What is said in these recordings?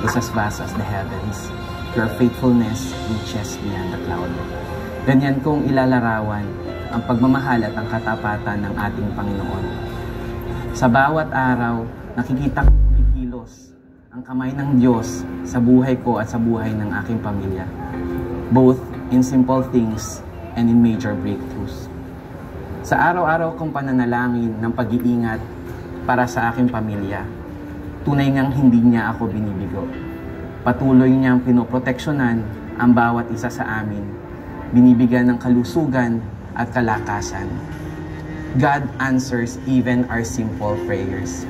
is as vast as the heavens, your faithfulness reaches beyond the cloud. Ganyan kong ilalarawan ang pagmamahal at ang katapatan ng ating Panginoon. Sa bawat araw, nakikita kong kumikilos ang kamay ng Diyos sa buhay ko at sa buhay ng aking pamilya, both in simple things and in major breakthroughs. Sa araw-araw kong pananalangin ng pag-iingat para sa aking pamilya, tunay ngang hindi niya ako binibigo. Patuloy niyang pinoproteksyonan ang bawat isa sa amin, binibigyan ng kalusugan at kalakasan. God answers even our simple prayers.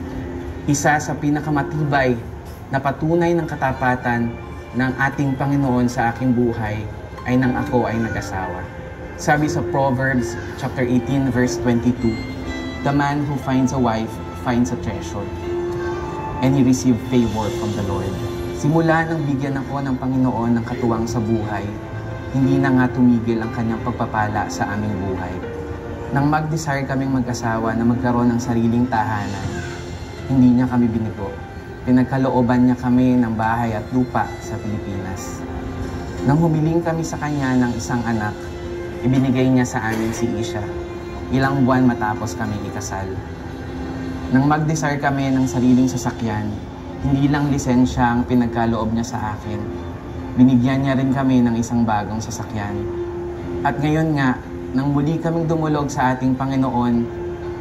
Isa sa pinakamatibay na patunay ng katapatan ng ating Panginoon sa aking buhay ay nang ako ay nag-asawa. Sabi sa Proverbs chapter 18 verse 22, "The man who finds a wife finds a treasure, and he received favor from the Lord." Simula nang bigyan ako ng Panginoon ng katuwang sa buhay, hindi na nga tumigil ang kanyang pagpapala sa aming buhay. Nang mag-desire kaming mag-asawa na magkaroon ng sariling tahanan, hindi niya kami binigo. Pinagkalooban niya kami ng bahay at lupa sa Pilipinas. Nang humiling kami sa kanya ng isang anak, ibinigay niya sa amin si Isha, ilang buwan matapos kami ikasal. Nang mag-desire kami ng sariling sasakyan, hindi lang lisensya ang pinagkaloob niya sa akin, binigyan niya rin kami ng isang bagong sasakyan. At ngayon nga, nang muli kaming dumulog sa ating Panginoon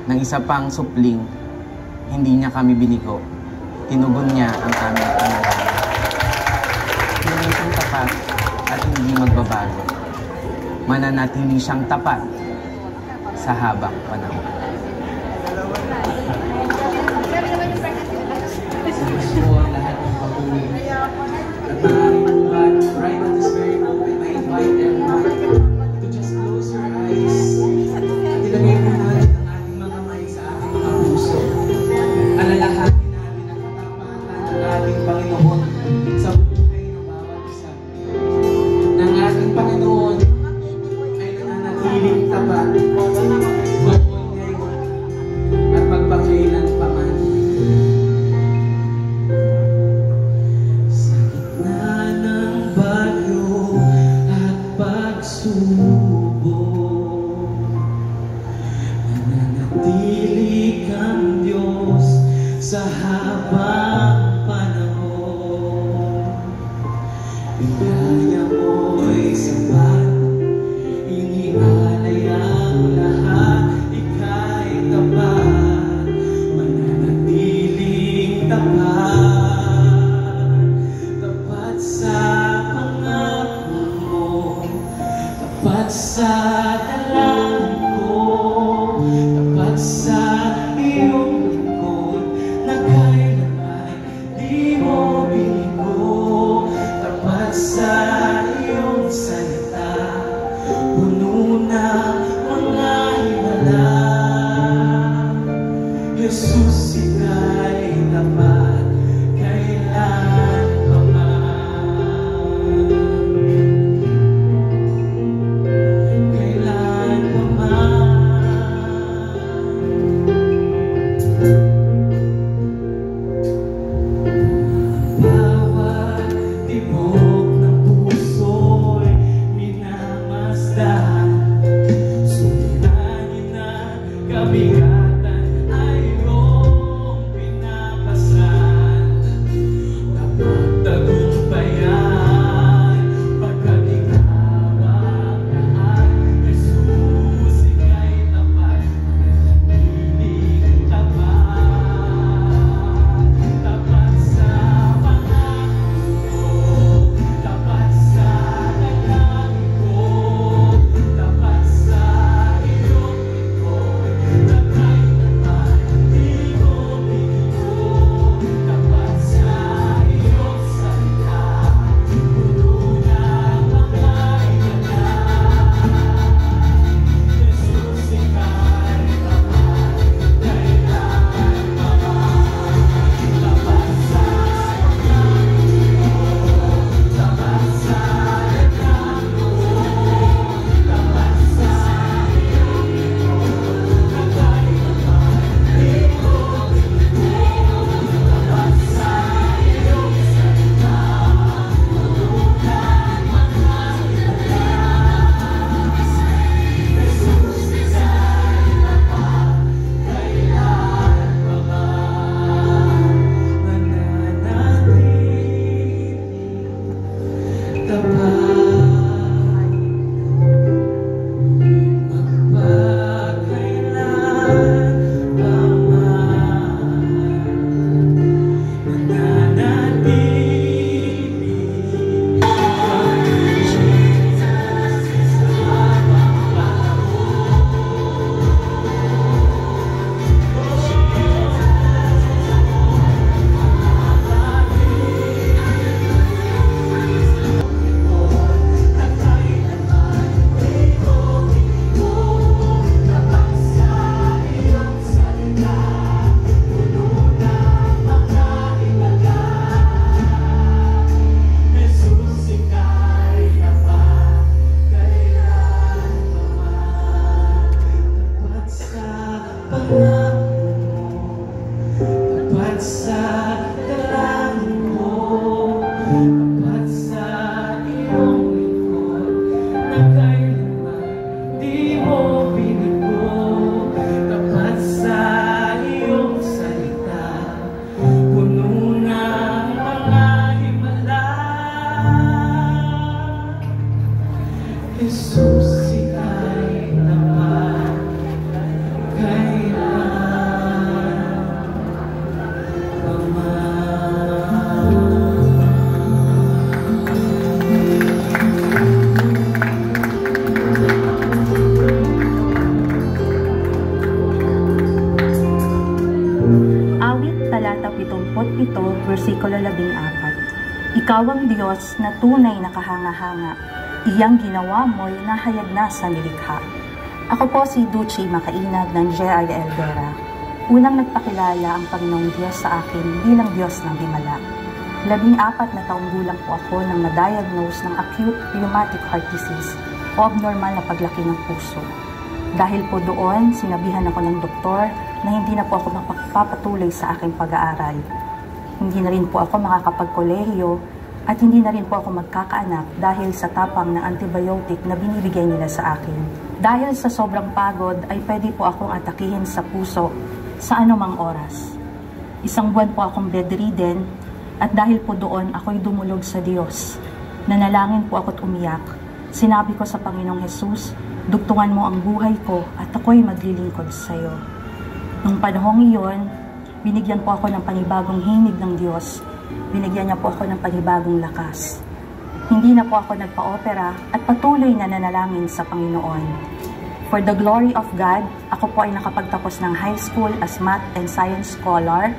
ng isa pang supling, hindi niya kami binigo. Tinugon niya ang aming panalangin. Hindi siyang tapat at hindi magbabago. Mananatili siyang tapat sa habang panahon. So, lahat ng papuri at maaaring right at this very moment, I invite everyone to just close your eyes. Ilagay mo natin ang ating mga kamay sa ating mga puso. Alalahanin natin ang katapatan ng ating Panginoon sa buhay ng bawat isa. Ng ating Panginoon ay nananatiling tapat noon, ngayon, at magpakailan pa man. Nananatili kang Diyos sa habang panahon. Biyaya mo'y sapat, inialay ang lahat, ika'y tapat, mananatiling tapat, tapat sa pangako mo, tapat sa dalangin ko, tapat sa iyong lingkod, na kailanman di mo binigo, tapat sa iyong salita, puno ng mga himala. Jesus, ika'y tapat kailan pa man. Jesus, ika'y tapat kailan pa man. Awit talata 77, versikulo 14. Ikaw ang Diyos na tunay na kahanga-hanga. Iyang ginawa mo'y nahayag na sa nilikha. Ako po si Duchy Makainag ng JIL Vera. Unang nagpakilala ang Panginoong Diyos sa akin bilang Diyos ng Himala. 14 na taong gulang po ako nang na-diagnose ng acute rheumatic heart disease o abnormal na paglaki ng puso. Dahil po doon, sinabihan ako ng doktor na hindi na po ako mapapatuloy sa aking pag-aaral. Hindi na rin po ako makakapagkolehiyo at hindi na rin po ako magkakaanak dahil sa tapang na antibiotic na binibigay nila sa akin. Dahil sa sobrang pagod ay pwede po akong atakihin sa puso sa anumang oras. 1 buwan po akong bedridden at dahil po doon ako'y dumulog sa Diyos. Nanalangin po ako't umiyak. Sinabi ko sa Panginoong Jesus, dugtungan mo ang buhay ko at ako'y maglilingkod sa iyo. Nung panahong iyon, binigyan po ako ng panibagong hinig ng Diyos. Binigyan niya po ako ng panibagong lakas. Hindi na po ako nagpa-opera at patuloy na nanalangin sa Panginoon. For the glory of God, ako po ay nakapagtapos ng high school as math and science scholar.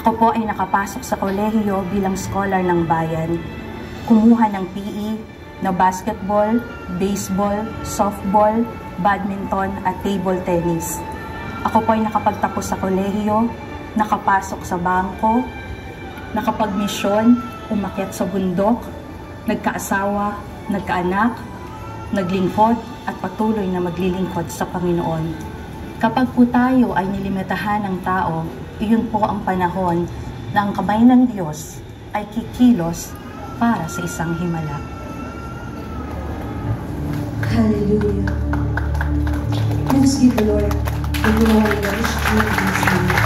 Ako po ay nakapasok sa kolehiyo bilang scholar ng bayan. Kumuha ng PE na basketball, baseball, softball, badminton at table tennis. Ako po ay nakapagtapos sa kolehiyo, nakapasok sa bangko, nakapagmisyon, umakyat sa bundok, nagkaasawa, nagkaanak, naglingkod at patuloy na maglilingkod sa Panginoon. Kapag po tayo ay nilimitahan ng tao, iyon po ang panahon na ang kamay ng Diyos ay kikilos para sa isang himala. Hallelujah. Let's give the Lord the glory that is due to His name.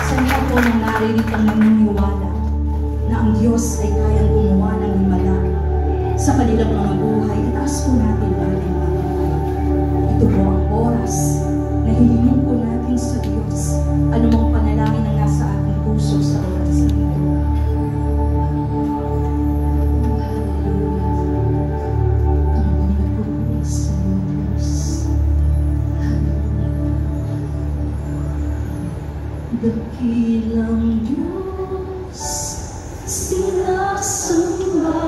Sa lahat po ng naririnig ang naniniwala na ang Diyos ay kayang gumawa ng himala sa kanilang mga buhay, itaas po natin ang ating mga. Ito po ang oras na hilingin po natin sa Diyos anumang panalangin na nasa ating puso sa oras na ito. Dakilang Diyos, sinasamba